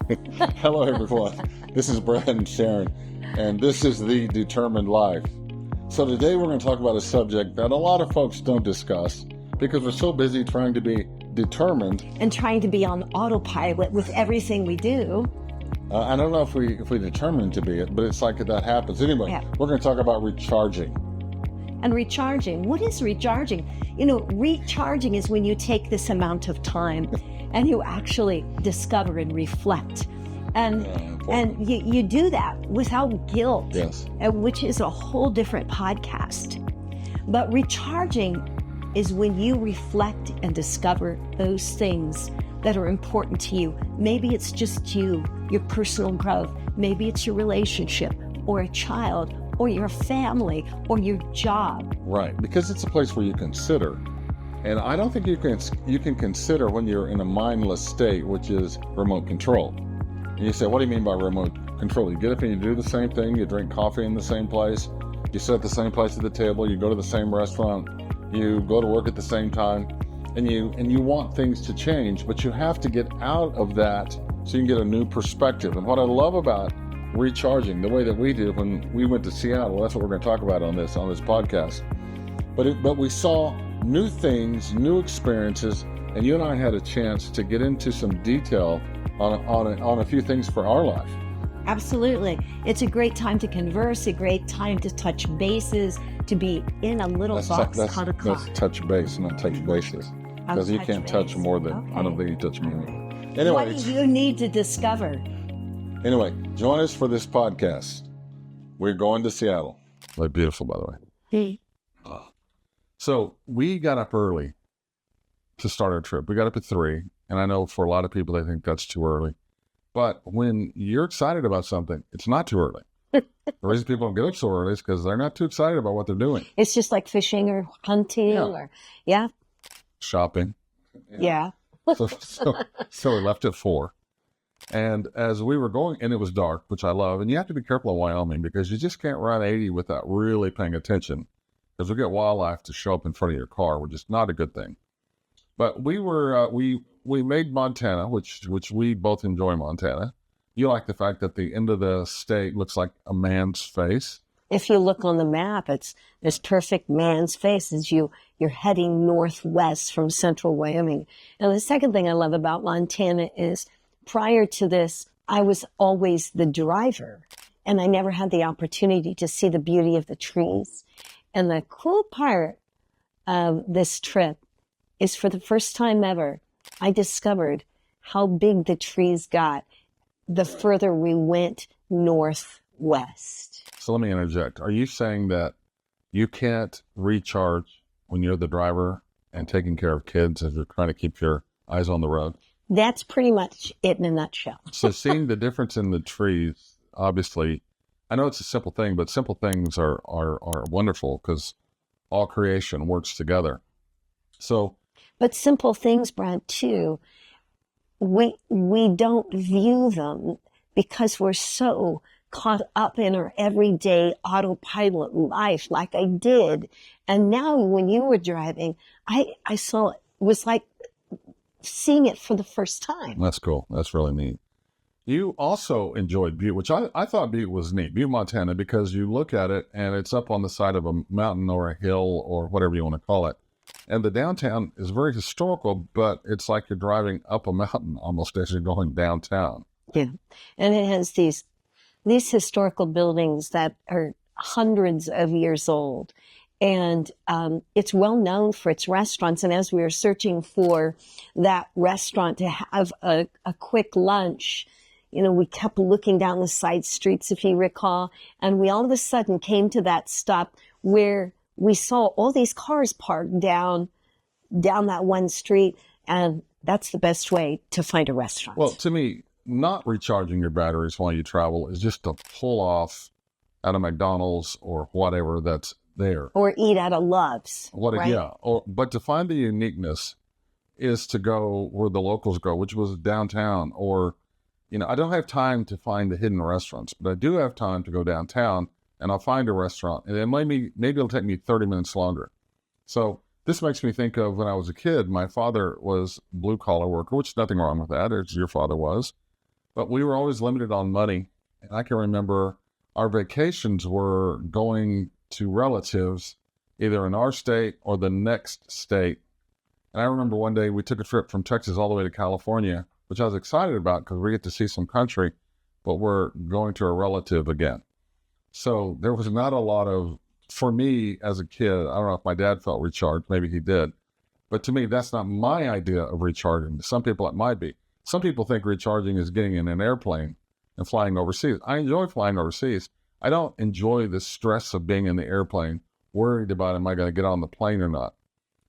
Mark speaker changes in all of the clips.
Speaker 1: Hello, everyone. This is Brad and Sharon, and this is The Determined Life. So today we're going to talk about a subject that a lot of folks don't discuss because we're so busy trying to be determined.
Speaker 2: And trying to be on autopilot with everything we do.
Speaker 1: I don't know if we determined to be it, but it's like that happens. Anyway, We're going to talk about recharging.
Speaker 2: And recharging. What is recharging? Recharging is when you take this amount of time and you actually discover and reflect. And you do that without guilt,
Speaker 1: yes,
Speaker 2: which is a whole different podcast. But recharging is when you reflect and discover those things that are important to you. Maybe it's just you, your personal growth. Maybe it's your relationship or a child or your family or your job.
Speaker 1: Right, because it's a place where you consider. And I don't think you can consider when you're in a mindless state, which is remote control. And you say, what do you mean by remote control? You get up and you do the same thing, you drink coffee in the same place, you sit at the same place at the table, you go to the same restaurant, you go to work at the same time, and you want things to change, but you have to get out of that so you can get a new perspective. And what I love about recharging, the way that we did when we went to Seattle, that's what we're going to talk about on this podcast. But we saw new things, new experiences, and you and I had a chance to get into some detail on a few things for our life.
Speaker 2: Absolutely. It's a great time to converse, a great time to touch bases, to be in a little box called a car.
Speaker 1: That's touch base, not touch bases. Because you can't touch more than, okay. I don't think you touch me anyway. Anyway,
Speaker 2: what do you need to discover?
Speaker 1: Anyway, join us for this podcast. We're going to Seattle. Like beautiful, by the way.
Speaker 2: Hey.
Speaker 1: So we got up early to start our trip. We got up at 3, and I know for a lot of people, they think that's too early. But when you're excited about something, it's not too early. The reason people don't get up so early is because they're not too excited about what they're doing.
Speaker 2: It's just like fishing or hunting or,
Speaker 1: shopping.
Speaker 2: Yeah.
Speaker 1: So we left at 4. And as we were going, and it was dark, which I love, and you have to be careful in Wyoming because you just can't run 80 without really paying attention. Because we get wildlife to show up in front of your car, which is not a good thing. But we were we made Montana, which we both enjoy Montana. You like the fact that the end of the state looks like a man's face.
Speaker 2: If you look on the map, it's this perfect man's face as you're heading northwest from central Wyoming. And the second thing I love about Montana is prior to this, I was always the driver, and I never had the opportunity to see the beauty of the trees. And the cool part of this trip is for the first time ever, I discovered how big the trees got the further we went northwest.
Speaker 1: So let me interject. Are you saying that you can't recharge when you're the driver and taking care of kids as you're trying to keep your eyes on the road?
Speaker 2: That's pretty much it in a nutshell.
Speaker 1: So seeing the difference in the trees, obviously, I know it's a simple thing, but simple things are wonderful because all creation works together.
Speaker 2: But simple things, Brad, too, we don't view them because we're so caught up in our everyday autopilot life like I did. And now when you were driving, I saw it was like seeing it for the first time.
Speaker 1: That's cool. That's really neat. You also enjoyed Butte, which I thought Butte was neat, Butte, Montana, because you look at it and it's up on the side of a mountain or a hill or whatever you want to call it. And the downtown is very historical, but it's like you're driving up a mountain almost as you're going downtown.
Speaker 2: Yeah. And it has these historical buildings that are hundreds of years old. And it's well known for its restaurants. And as we were searching for that restaurant to have a quick lunch, we kept looking down the side streets, if you recall, and we all of a sudden came to that stop where we saw all these cars parked down that one street, and that's the best way to find a restaurant.
Speaker 1: Well, to me, not recharging your batteries while you travel is just to pull off at a McDonald's or whatever that's there.
Speaker 2: Or eat at a Love's. Right?
Speaker 1: Yeah. But to find the uniqueness is to go where the locals go, which was downtown. Or, I don't have time to find the hidden restaurants, but I do have time to go downtown and I'll find a restaurant. And then maybe it'll take me 30 minutes longer. So this makes me think of when I was a kid, my father was blue collar worker, which is nothing wrong with that, as your father was. but we were always limited on money. And I can remember our vacations were going to relatives either in our state or the next state. And I remember one day we took a trip from Texas all the way to California, which I was excited about because we get to see some country, but we're going to a relative again. So there was not a lot of, for me as a kid, I don't know if my dad felt recharged, maybe he did. But to me, that's not my idea of recharging. Some people, it might be. Some people think recharging is getting in an airplane and flying overseas. I enjoy flying overseas. I don't enjoy the stress of being in the airplane, worried about, am I going to get on the plane or not?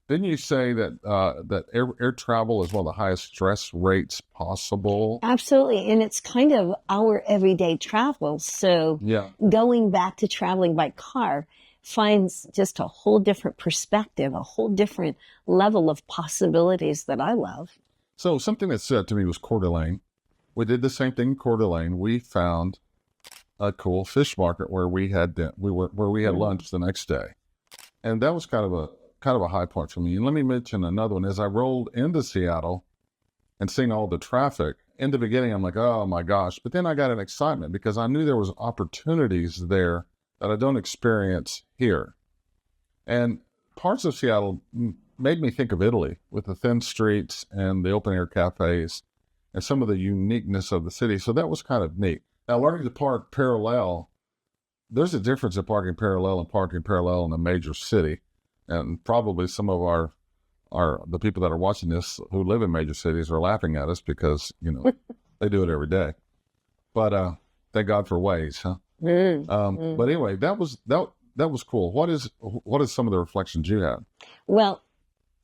Speaker 1: Didn't you say that that air travel is one of the highest stress rates possible?
Speaker 2: Absolutely. And it's kind of our everyday travel. So
Speaker 1: Yeah.
Speaker 2: going back to traveling by car finds just a whole different perspective, a whole different level of possibilities that I love.
Speaker 1: So something that said to me was Coeur d'Alene. We did the same thing in Coeur d'Alene. We found a cool fish market where we had lunch the next day, and that was kind of a high point for me. And let me mention another one. As I rolled into Seattle and seeing all the traffic, in the beginning I'm like, oh my gosh, but then I got an excitement because I knew there was opportunities there that I don't experience here. And parts of Seattle made me think of Italy with the thin streets and the open air cafes and some of the uniqueness of the city. So that was kind of neat. Now, learning to park parallel, there's a difference in parking parallel and parking parallel in a major city. And probably some of the people that are watching this who live in major cities are laughing at us because, they do it every day. But thank God for Waze, huh? But anyway, that was cool. What is some of the reflections you had?
Speaker 2: Well,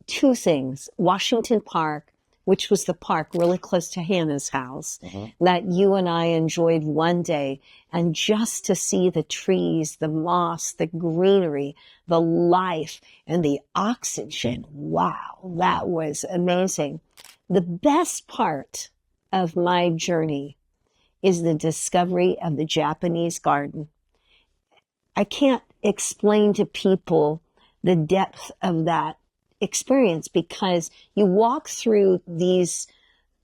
Speaker 2: two things. Washington Park, which was the park really close to Hannah's house, that you and I enjoyed one day. And just to see the trees, the moss, the greenery, the life, and the oxygen. Wow, that was amazing. The best part of my journey is the discovery of the Japanese garden. I can't explain to people the depth of that experience because you walk through these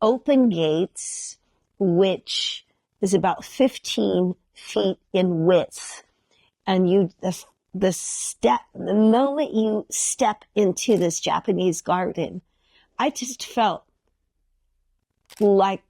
Speaker 2: open gates, which is about 15 feet in width. And the moment you step into this Japanese garden, I just felt like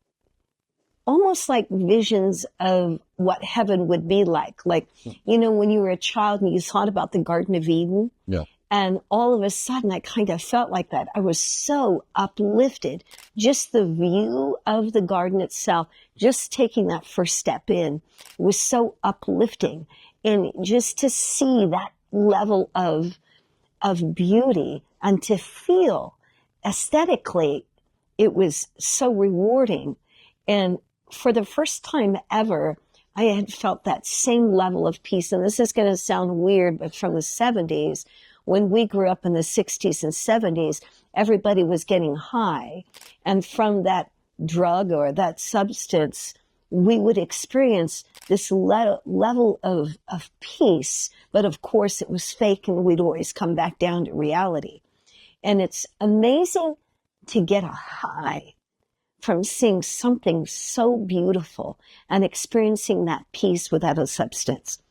Speaker 2: almost like visions of what heaven would be like. Like, when you were a child and you thought about the Garden of Eden.
Speaker 1: Yeah.
Speaker 2: And all of a sudden, I kind of felt like that. I was so uplifted. Just the view of the garden itself, just taking that first step in, was so uplifting. And just to see that level of beauty and to feel aesthetically, it was so rewarding. And for the first time ever, I had felt that same level of peace. And this is going to sound weird, but from the 70s, when we grew up in the 60s and 70s, everybody was getting high. And from that drug or that substance, we would experience this level of peace. But of course, it was fake and we'd always come back down to reality. And it's amazing to get a high from seeing something so beautiful and experiencing that peace without a substance.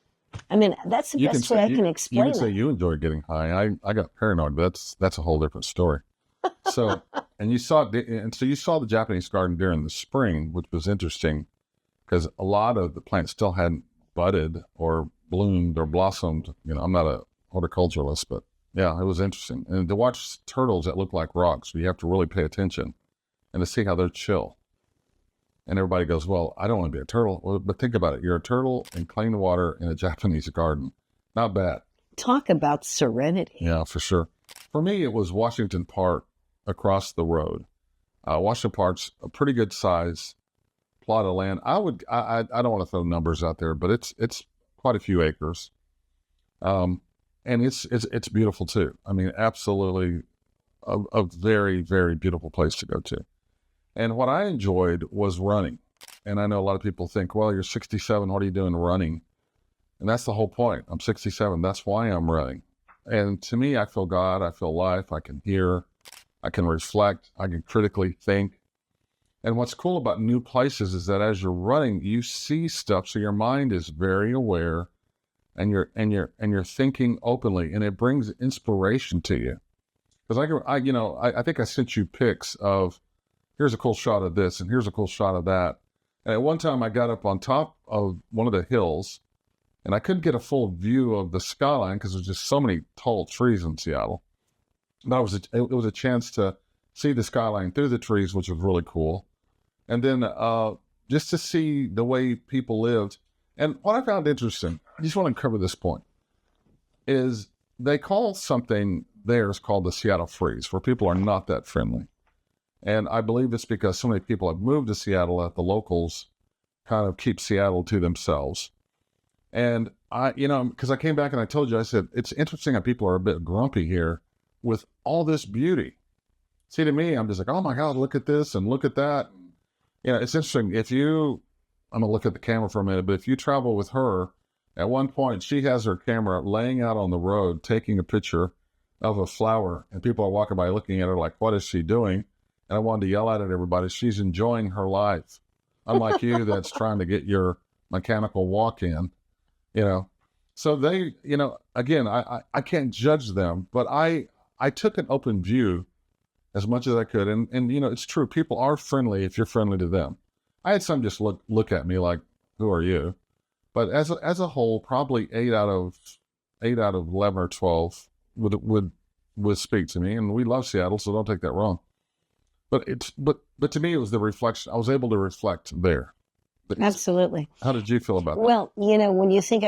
Speaker 2: I mean, that's the best way I can explain it.
Speaker 1: You can say you enjoy getting high. I got paranoid, but that's a whole different story. So, you saw the Japanese garden during the spring, which was interesting because a lot of the plants still hadn't budded or bloomed or blossomed. I'm not a horticulturalist, but yeah, it was interesting. And to watch turtles that look like rocks, you have to really pay attention and to see how they're chill. And everybody goes, well, I don't want to be a turtle. Well, but think about it. You're a turtle in clean water in a Japanese garden. Not bad.
Speaker 2: Talk about serenity.
Speaker 1: Yeah, for sure. For me, it was Washington Park across the road. Washington Park's a pretty good size plot of land. I don't want to throw numbers out there, but it's quite a few acres. And it's beautiful too. I mean, absolutely a very, very beautiful place to go to. And what I enjoyed was running. And I know a lot of people think, well, you're 67, what are you doing running? And that's the whole point. I'm 67. That's why I'm running. And to me, I feel God, I feel life, I can hear, I can reflect, I can critically think. And what's cool about new places is that as you're running, you see stuff, so your mind is very aware, and you're thinking openly, and it brings inspiration to you. Because I think I sent you pics of, here's a cool shot of this, and here's a cool shot of that. And at one time, I got up on top of one of the hills, and I couldn't get a full view of the skyline because there's just so many tall trees in Seattle. But it was a chance to see the skyline through the trees, which was really cool. And then just to see the way people lived. And what I found interesting, I just want to cover this point, is they call something theirs called the Seattle Freeze, where people are not that friendly. And I believe it's because so many people have moved to Seattle that the locals kind of keep Seattle to themselves. And because I came back and I told you, I said, it's interesting how people are a bit grumpy here with all this beauty. See, to me, I'm just like, oh my God, look at this and look at that. It's interesting. I'm going to look at the camera for a minute, but if you travel with her, at one point, she has her camera laying out on the road, taking a picture of a flower, and people are walking by looking at her like, what is she doing? And I wanted to yell out at everybody, she's enjoying her life. Unlike you, that's trying to get your mechanical walk in, So they, again, I can't judge them, but I took an open view as much as I could. And it's true. People are friendly if you're friendly to them. I had some just look at me like, who are you? But as a whole, probably 8 out of 11 or 12 would speak to me. And we love Seattle, so don't take that wrong. But to me, it was the reflection. I was able to reflect there.
Speaker 2: Absolutely.
Speaker 1: How did you feel about that?
Speaker 2: Well, when you think,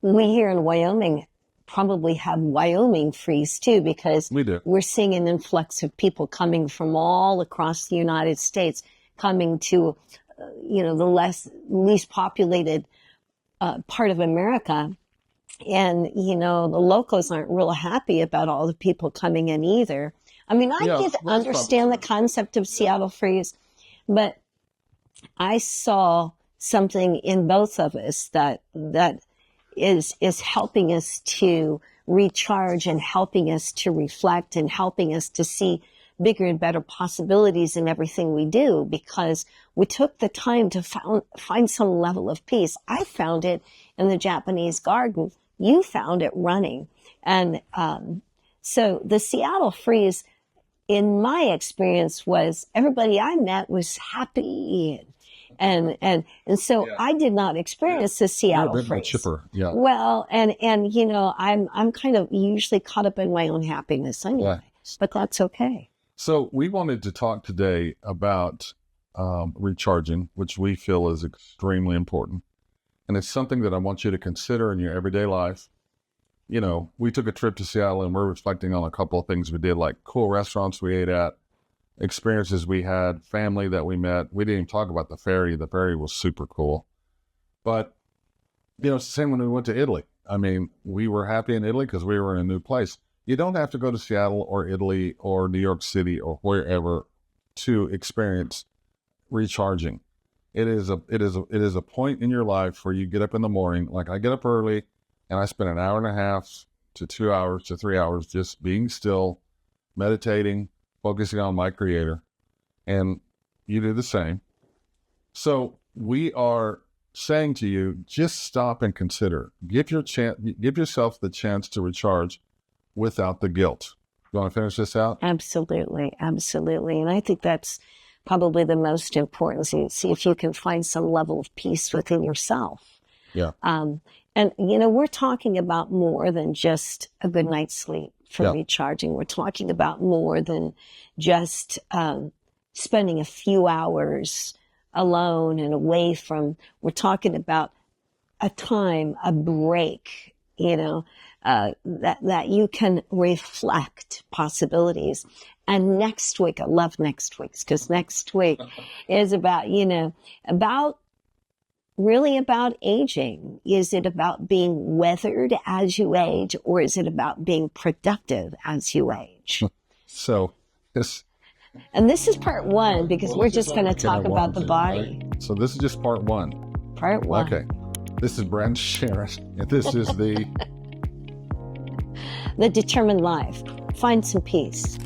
Speaker 2: we here in Wyoming probably have Wyoming freeze too, because we're seeing an influx of people coming from all across the United States, coming to, the least populated part of America. And, the locals aren't real happy about all the people coming in either. I can understand the concept of Seattle freeze, but I saw something in both of us that is helping us to recharge and helping us to reflect and helping us to see bigger and better possibilities in everything we do, because we took the time to find some level of peace. I found it in the Japanese garden. You found it running. And so the Seattle freeze, in my experience, was everybody I met was happy. And so I did not experience the Seattle freeze.
Speaker 1: Chipper, yeah.
Speaker 2: Well, and I'm kind of usually caught up in my own happiness anyway, but that's okay.
Speaker 1: So we wanted to talk today about recharging, which we feel is extremely important. And it's something that I want you to consider in your everyday life. We took a trip to Seattle and we're reflecting on a couple of things we did, like cool restaurants we ate at, experiences we had, family that we met. We didn't even talk about the ferry. The ferry was super cool. But, it's the same when we went to Italy. We were happy in Italy because we were in a new place. You don't have to go to Seattle or Italy or New York City or wherever to experience recharging. It is a point in your life where you get up in the morning. Like I get up early and I spend an hour and a half to 2 hours to 3 hours just being still, meditating, focusing on my Creator, and you do the same. So we are saying to you, just stop and consider. Give yourself the chance to recharge without the guilt. You want to finish this out?
Speaker 2: Absolutely, absolutely. And I think that's probably the most important. See if you can find some level of peace within yourself.
Speaker 1: Yeah.
Speaker 2: And, we're talking about more than just a good night's sleep for recharging. We're talking about more than just spending a few hours alone and away from. We're talking about a time, a break, that you can reflect possibilities. And next week, I love next week's, because next week is about, really about aging. Is it about being weathered as you age, or is it about being productive as you age?
Speaker 1: So
Speaker 2: and this is part one, because we're just going to talk about the body.
Speaker 1: Right? So this is just part one.
Speaker 2: Part one.
Speaker 1: Okay. This is Brad and Sharon, and this is the
Speaker 2: Determined Life. Find some peace.